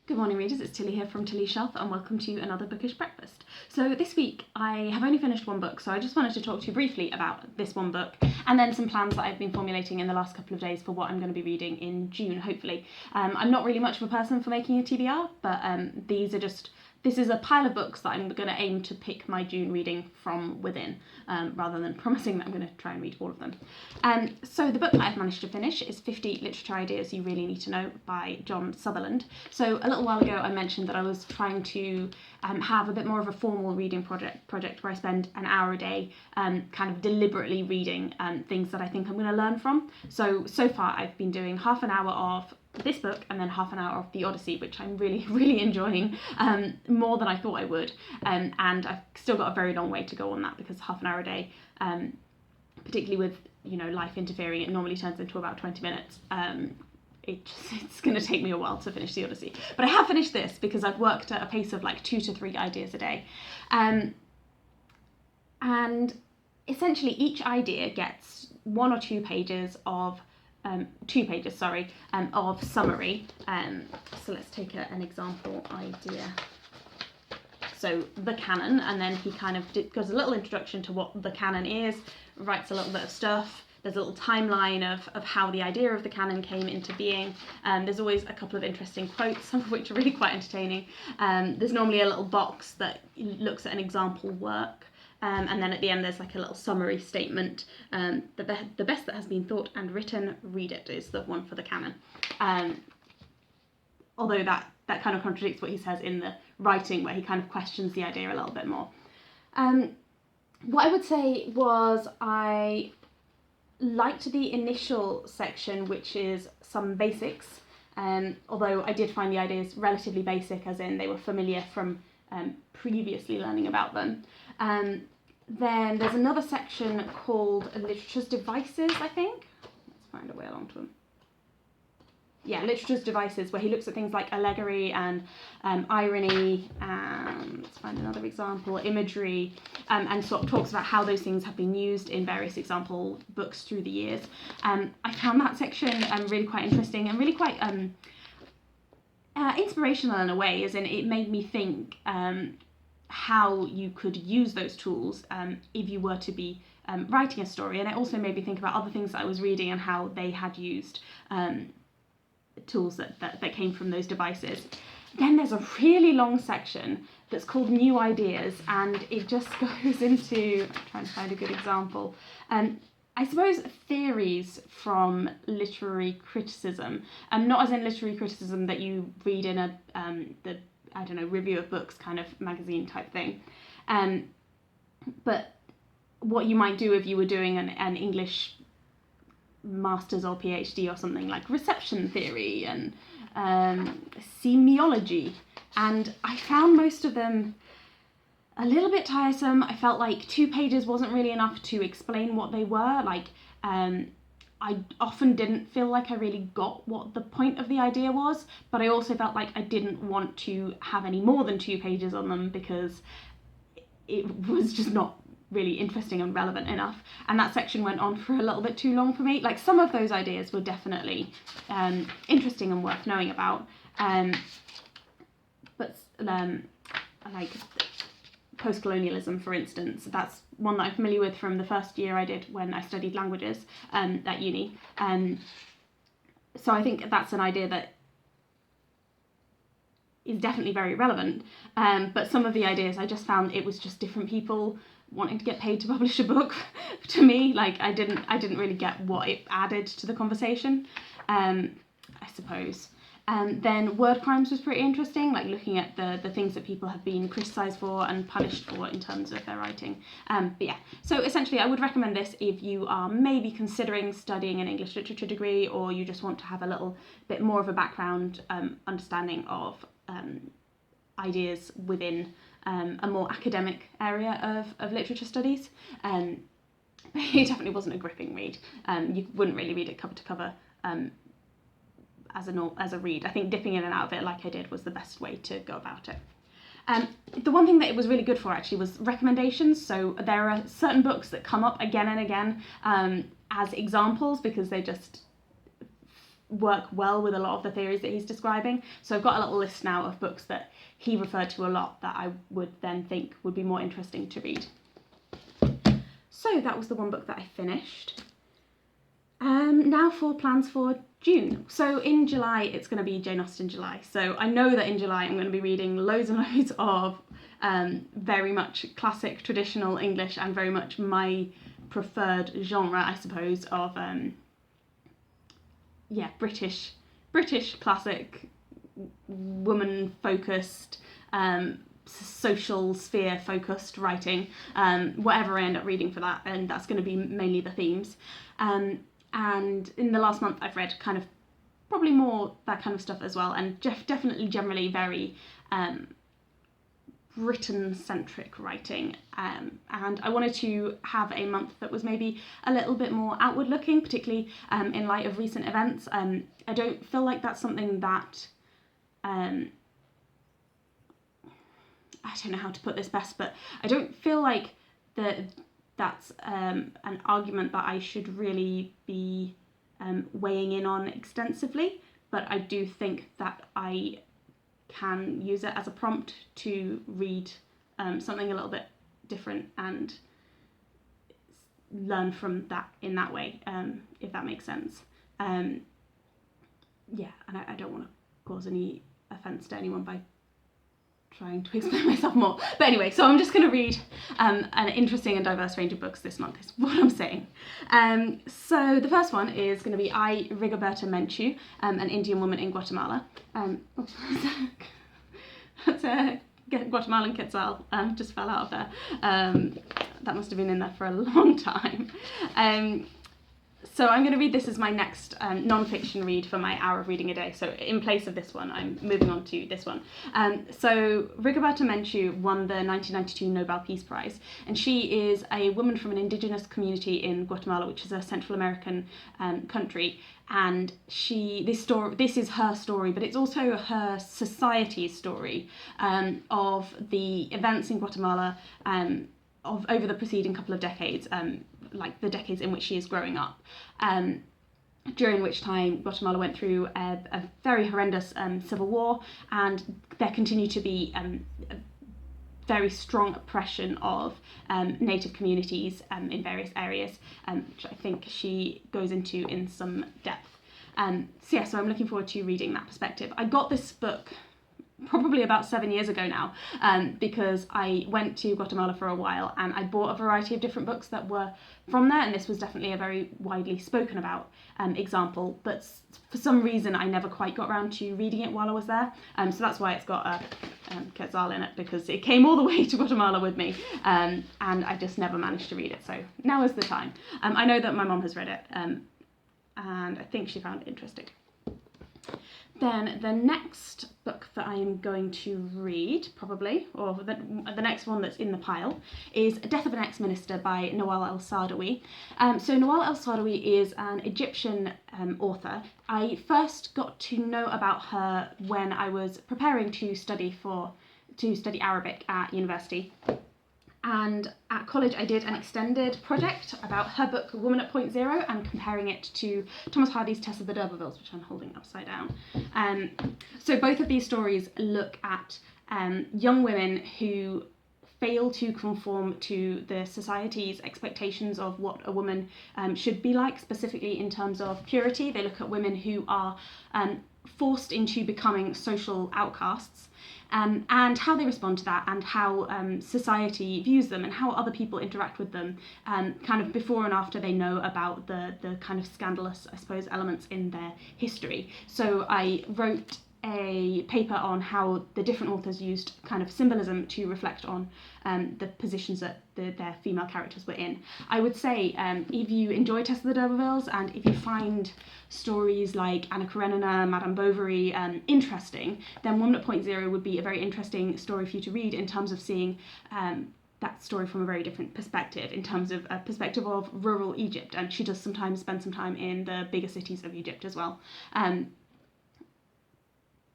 Good morning readers, it's Tilly here from Tilly's Shelf and welcome to another bookish breakfast. So this week I have only finished one book, so I just wanted to talk to you briefly about this one book and then some plans that I've been formulating in the last couple of days for what I'm going to be reading in June, hopefully. I'm not really much of a person for making a TBR, but this is a pile of books that I'm going to aim to pick my June reading from within, rather than promising that I'm going to try and read all of them. So the book that I've managed to finish is 50 Literature Ideas You Really Need to Know by John Sutherland. So a little while ago I mentioned that I was trying to have a bit more of a formal reading project where I spend an hour a day kind of deliberately reading things that I think I'm going to learn from. So far I've been doing half an hour of this book and then half an hour of The Odyssey, which I'm really enjoying, more than I thought I would, and I've still got a very long way to go on that because half an hour a day, particularly with life interfering, it normally turns into about 20 minutes. It's going to take me a while to finish The Odyssey, but I have finished this because I've worked at a pace of like 2 to 3 ideas a day, and essentially each idea gets 1 or 2 pages of of summary. So let's take an example idea. So the canon, and then he kind of goes a little introduction to what the canon is, writes a little bit of stuff. There's a little timeline of how the idea of the canon came into being. There's always a couple of interesting quotes, some of which are really quite entertaining. There's normally a little box that looks at an example work. And then at the end there's like a little summary statement. The best that has been thought and written, read it, is the one for the canon. Although that kind of contradicts what he says in the writing, where he kind of questions the idea a little bit more. What I would say was I liked the initial section, which is some basics, although I did find the ideas relatively basic, as in they were familiar from previously learning about them. Then there's another section called Literature's Devices, I think. Let's find a way along to them. Yeah, Literature's Devices, where he looks at things like allegory and irony, and let's find another example, imagery, and sort of talks about how those things have been used in various example books through the years. I found that section really quite interesting and really quite inspirational in a way, as in it made me think how you could use those tools if you were to be writing a story, and it also made me think about other things that I was reading and how they had used tools that came from those devices. Then there's a really long section that's called New Ideas, and it just goes into, I'm trying to find a good example, I suppose theories from literary criticism, not as in literary criticism that you read in a review of books kind of magazine type thing, but what you might do if you were doing an English master's or PhD or something, like reception theory and semiology. And I found most of them a little bit tiresome. I felt like 2 pages wasn't really enough to explain what they were. I often didn't feel like I really got what the point of the idea was, but I also felt like I didn't want to have any more than 2 pages on them because it was just not really interesting and relevant enough. And that section went on for a little bit too long for me. Like, some of those ideas were definitely interesting and worth knowing about, but like Post-Colonialism, for instance, that's one that I'm familiar with from the first year I did when I studied languages at uni. So I think that's an idea that is definitely very relevant, but some of the ideas I just found it was just different people wanting to get paid to publish a book to me. Like, I didn't really get what it added to the conversation, I suppose. Then word crimes was pretty interesting, like looking at the things that people have been criticised for and punished for in terms of their writing. But yeah, so essentially I would recommend this if you are maybe considering studying an English literature degree, or you just want to have a little bit more of a background understanding of ideas within a more academic area of literature studies. It definitely wasn't a gripping read. You wouldn't really read it cover to cover as a read. I think dipping in and out of it like I did was the best way to go about it. The one thing that it was really good for actually was recommendations. So there are certain books that come up again and again as examples because they just work well with a lot of the theories that he's describing. So I've got a little list now of books that he referred to a lot that I would then think would be more interesting to read. So that was the one book that I finished. Now for plans for June. So in July, it's going to be Jane Austen July. So I know that in July I'm going to be reading loads and loads of very much classic traditional English and very much my preferred genre, I suppose, of British classic woman focused social sphere focused writing, whatever I end up reading for that, and that's going to be mainly the themes. And in the last month I've read kind of probably more that kind of stuff as well, and definitely generally very Britain-centric writing, and I wanted to have a month that was maybe a little bit more outward-looking, particularly in light of recent events. I don't feel like that's something that I don't know how to put this best, but I don't feel like that's an argument that I should really be weighing in on extensively, but I do think that I can use it as a prompt to read something a little bit different and learn from that in that way, if that makes sense. And I don't want to cause any offence to anyone by trying to explain myself more. But anyway, so I'm just going to read an interesting and diverse range of books this month, is what I'm saying. So the first one is going to be Rigoberta Mench, an Indian woman in Guatemala. That's a Guatemalan Quetzal, just fell out of there. That must have been in there for a long time. So I'm going to read this as my next non-fiction read for my hour of reading a day. So in place of this one, I'm moving on to this one. So Rigoberta Mench won the 1992 Nobel Peace Prize, and she is a woman from an indigenous community in Guatemala, which is a Central American country. And this is her story, but it's also her society's story of the events in Guatemala over the preceding couple of decades, like the decades in which she is growing up, during which time Guatemala went through a very horrendous civil war, and there continued to be a very strong oppression of native communities in various areas, which I think she goes into in some depth. So I'm looking forward to reading that perspective. I got this book probably about 7 years ago now, because I went to Guatemala for a while and I bought a variety of different books that were from there, and this was definitely a very widely spoken about example, but for some reason I never quite got around to reading it while I was there, so that's why it's got a Quetzal in it, because it came all the way to Guatemala with me, and I just never managed to read it, so now is the time. I know that my mom has read it, and I think she found it interesting. Then the next book that I am going to read, probably, or the next one that's in the pile, is Death of an Ex-Minister by Nawal El-Saadawi. So Nawal El-Saadawi is an Egyptian author. I first got to know about her when I was preparing to study Arabic at university. And at college I did an extended project about her book Woman at Point Zero and comparing it to Thomas Hardy's Tess of the D'Urbervilles, which I'm holding upside down. So both of these stories look at young women who fail to conform to the society's expectations of what a woman should be like, specifically in terms of purity. They look at women who are forced into becoming social outcasts, and how they respond to that, and how society views them, and how other people interact with them, kind of before and after they know about the kind of scandalous, I suppose, elements in their history. So I wrote a paper on how the different authors used kind of symbolism to reflect on the positions that their female characters were in. I would say if you enjoy Tess of the D'Urbervilles, and if you find stories like Anna Karenina, Madame Bovary interesting, then Woman at Point Zero would be a very interesting story for you to read in terms of seeing that story from a very different perspective, in terms of a perspective of rural Egypt, and she does sometimes spend some time in the bigger cities of Egypt as well.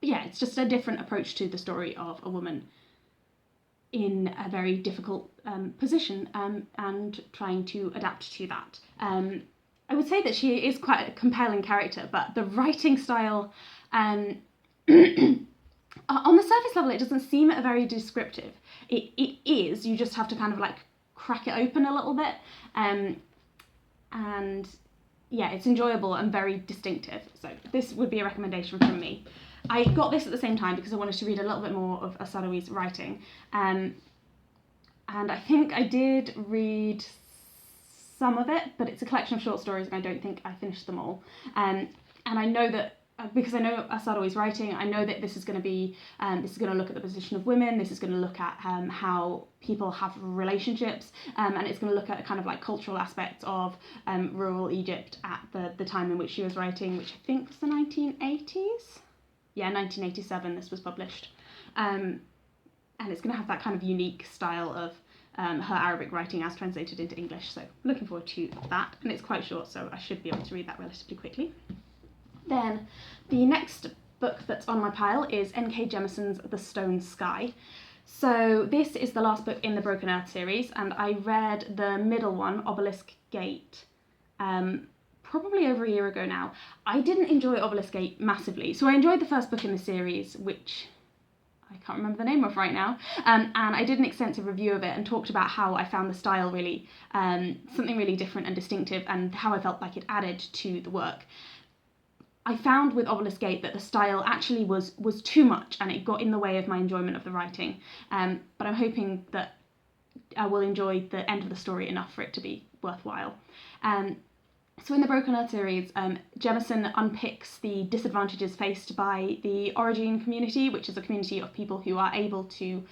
Yeah, it's just a different approach to the story of a woman in a very difficult position, and trying to adapt to that. I would say that she is quite a compelling character, but the writing style, on the surface level, it doesn't seem very descriptive. It is, you just have to kind of like crack it open a little bit. And yeah, it's enjoyable and very distinctive. So this would be a recommendation from me. I got this at the same time because I wanted to read a little bit more of Asadowi's writing. And I think I did read some of it, but it's a collection of short stories and I don't think I finished them all. And I know that, because I know Asadowi's writing, I know that this is going to be, this is going to look at the position of women, this is going to look at how people have relationships, and it's going to look at kind of like cultural aspects of rural Egypt at the time in which she was writing, which I think was the 1980s? Yeah, 1987 this was published. And it's going to have that kind of unique style of her Arabic writing as translated into English, so looking forward to that, and it's quite short, so I should be able to read that relatively quickly. Then the next book that's on my pile is N.K. Jemison's The Stone Sky. So this is the last book in the Broken Earth series, and I read the middle one, Obelisk Gate, probably over a year ago now. I didn't enjoy Obelisk Gate massively, so I enjoyed the first book in the series, which I can't remember the name of right now, and I did an extensive review of it and talked about how I found the style really, something really different and distinctive, and how I felt like it added to the work. I found with Obelisk Gate that the style actually was too much and it got in the way of my enjoyment of the writing, but I'm hoping that I will enjoy the end of the story enough for it to be worthwhile. So in the Broken Earth series, Jemison unpicks the disadvantages faced by the Origin community, which is a community of people who are able to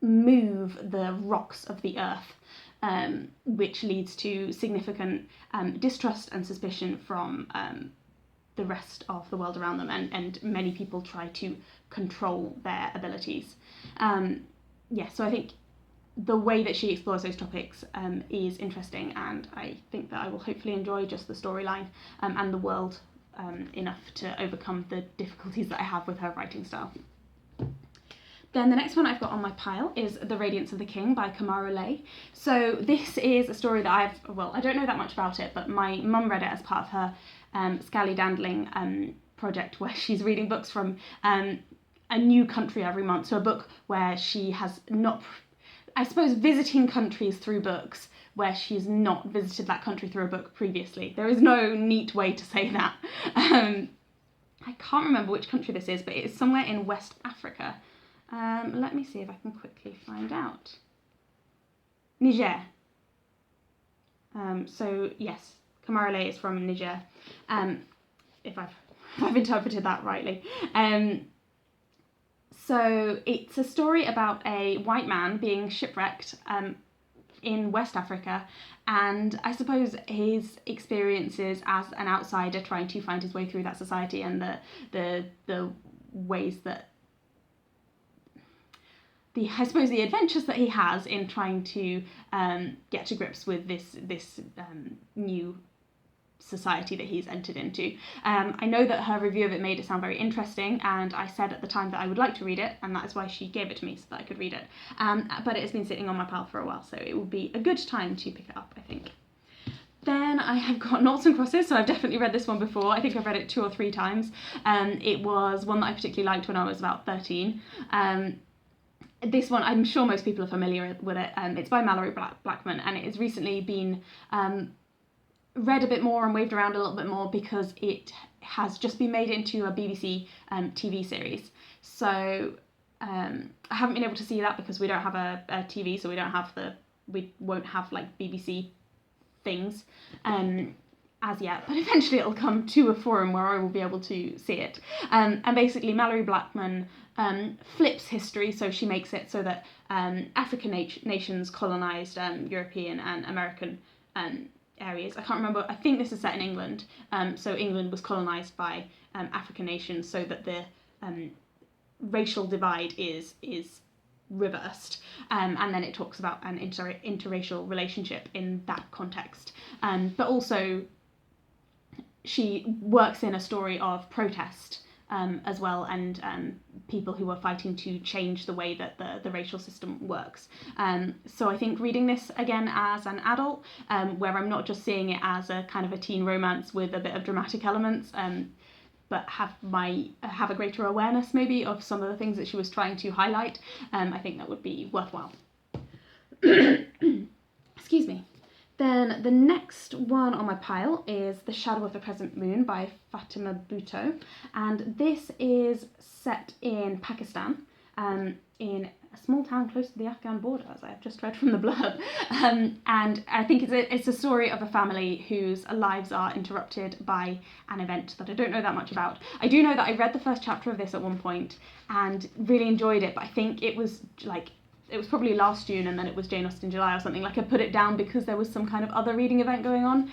move the rocks of the earth, which leads to significant distrust and suspicion from the rest of the world around them, and many people try to control their abilities. So I think the way that she explores those topics is interesting, and I think that I will hopefully enjoy just the storyline and the world enough to overcome the difficulties that I have with her writing style. Then the next one I've got on my pile is The Radiance of the King by Camara Laye. So this is a story that I don't know that much about it, but my mum read it as part of her Scally-Dandling project, where she's reading books from a new country every month. So a book where she has not, I suppose, visiting countries through books where she's not visited that country through a book previously. There is no neat way to say that. I can't remember which country this is, but it is somewhere in West Africa. Let me see if I can quickly find out. Niger. So yes, Camara Laye is from Niger, if I've interpreted that rightly. So it's a story about a white man being shipwrecked in West Africa, and I suppose his experiences as an outsider trying to find his way through that society, and the ways that the adventures that he has in trying to get to grips with this new society that he's entered into. I know that her review of it made it sound very interesting, and I said at the time that I would like to read it, and that is why she gave it to me, so that I could read it. But it has been sitting on my pile for a while, so it will be a good time to pick it up, I think. Then I have got Noughts and Crosses, so I've definitely read this one before. I think I've read it 2 or 3 times. It was one that I particularly liked when I was about 13. This one, I'm sure most people are familiar with it. It's by Mallory Blackman, and it has recently been read a bit more and waved around a little bit more because it has just been made into a BBC TV series. So I haven't been able to see that because we don't have a TV, so we won't have like BBC things as yet, but eventually it'll come to a forum where I will be able to see it. And basically Mallory Blackman flips history, so she makes it so that African nations colonised European and American areas. I can't remember, I think this is set in England, so England was colonised by African nations, so that the racial divide is reversed, and then it talks about an interracial relationship in that context, but also she works in a story of protest as well, and people who are fighting to change the way that the racial system works. So I think reading this again as an adult, where I'm not just seeing it as a kind of a teen romance with a bit of dramatic elements, but have a greater awareness maybe of some of the things that she was trying to highlight, I think that would be worthwhile. Excuse me. Then the next one on my pile is The Shadow of the Crescent Moon by Fatima Bhutto, and this is set in Pakistan, in a small town close to the Afghan border, as I have just read from the blurb. And I think it's a story of a family whose lives are interrupted by an event that I don't know that much about. I do know that I read the first chapter of this at one point and really enjoyed it, but I think it was probably last June, and then it was Jane Austen July or something. Like, I put it down because there was some kind of other reading event going on,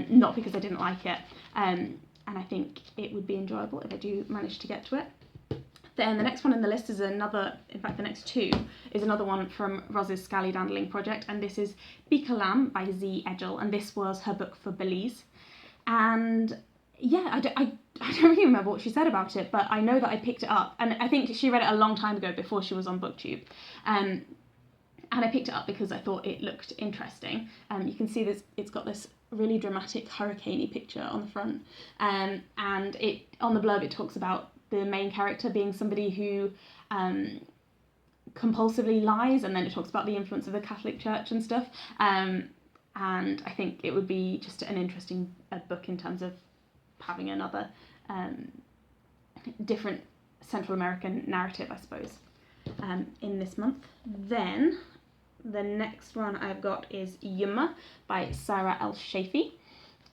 not because I didn't like it. And I think it would be enjoyable if I do manage to get to it. Then the next one in the list is another, in fact the next two, is another one from Roz's Scallydandling project, and this is Bikalam by Z. Edgell, and this was her book for Belize. And yeah, I don't really remember what she said about it, but I know that I picked it up, and I think she read it a long time ago before she was on BookTube. And I picked it up because I thought it looked interesting. You can see this, it's got this really dramatic hurricane-y picture on the front, and it on the blurb it talks about the main character being somebody who compulsively lies, and then it talks about the influence of the Catholic Church and stuff. And I think it would be just an interesting book in terms of having another different Central American narrative, I suppose, in this month. Then the next one I've got is Yuma by Sarah El-Shafi.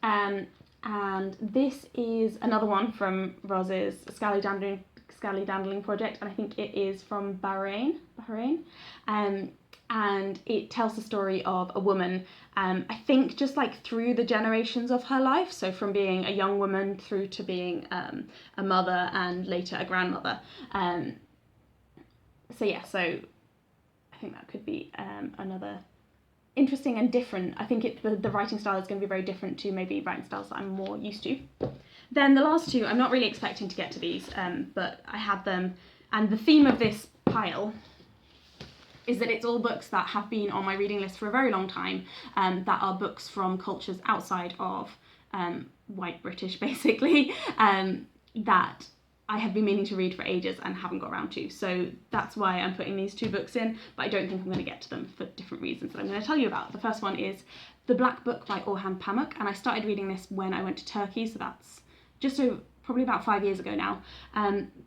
And this is another one from Roz's Scallydandling project, and I think it is from Bahrain. And it tells the story of a woman, I think just like through the generations of her life, so from being a young woman through to being a mother and later a grandmother. So I think that could be another interesting and different. I think the writing style is going to be very different to maybe writing styles that I'm more used to. Then the last two, I'm not really expecting to get to these, but I had them, and the theme of this pile is that it's all books that have been on my reading list for a very long time, that are books from cultures outside of white British, basically, that I have been meaning to read for ages and haven't got around to. So that's why I'm putting these two books in, but I don't think I'm going to get to them for different reasons that I'm going to tell you about. The first one is The Black Book by Orhan Pamuk, and I started reading this when I went to Turkey, so that's probably about 5 years ago now.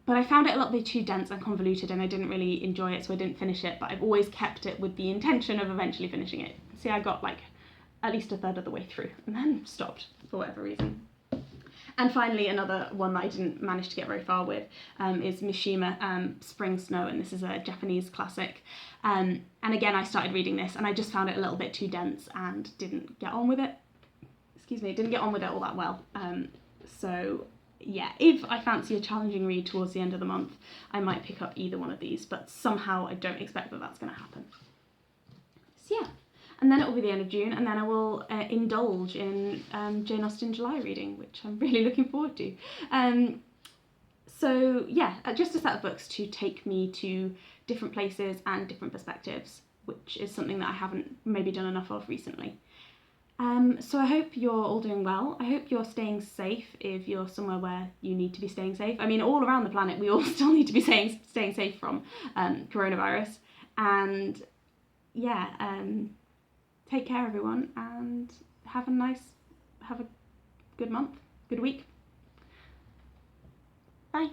But I found it a little bit too dense and convoluted, and I didn't really enjoy it, so I didn't finish it, but I've always kept it with the intention of eventually finishing it. See, I got like at least a third of the way through and then stopped for whatever reason. And finally, another one that I didn't manage to get very far with is Mishima, Spring Snow, and this is a Japanese classic. And again, I started reading this and I just found it a little bit too dense and didn't get on with it. Didn't get on with it all that well. So yeah, if I fancy a challenging read towards the end of the month, I might pick up either one of these, but somehow I don't expect that that's going to happen. So yeah. And then it will be the end of June, and then I will indulge in Jane Austen July reading, which I'm really looking forward to. So yeah, just a set of books to take me to different places and different perspectives, which is something that I haven't maybe done enough of recently. So I hope you're all doing well. I hope you're staying safe if you're somewhere where you need to be staying safe. I mean, all around the planet, we all still need to be staying safe from coronavirus. And yeah, take care, everyone, and have a good month, good week. Bye.